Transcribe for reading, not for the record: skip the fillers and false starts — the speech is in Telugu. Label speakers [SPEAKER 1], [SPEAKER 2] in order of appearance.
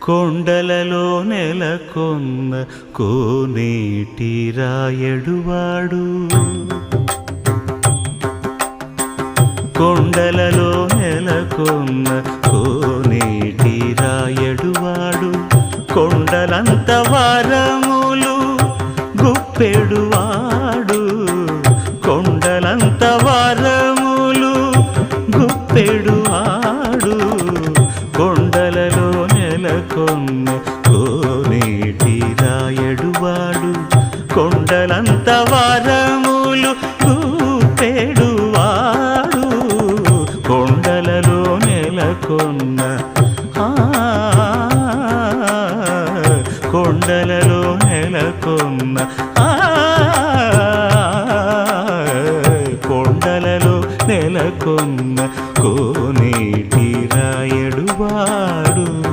[SPEAKER 1] కొండలలో నెలకొన్న కోనేటి రాయడువాడు కొండలలో నెలకొన్న కోనేటి రాయడువాడు కొండలంత వారములు గుప్పెడువాడు కొండలంత వారములు గుప్పెడువాడు కొండలలో నెలకొన్న కోనేటి రాయడువాడు కొండలంత వారములు గుప్పెడువాడు కొండలలో నెలకొన్న కొండలలో నెలకొన్న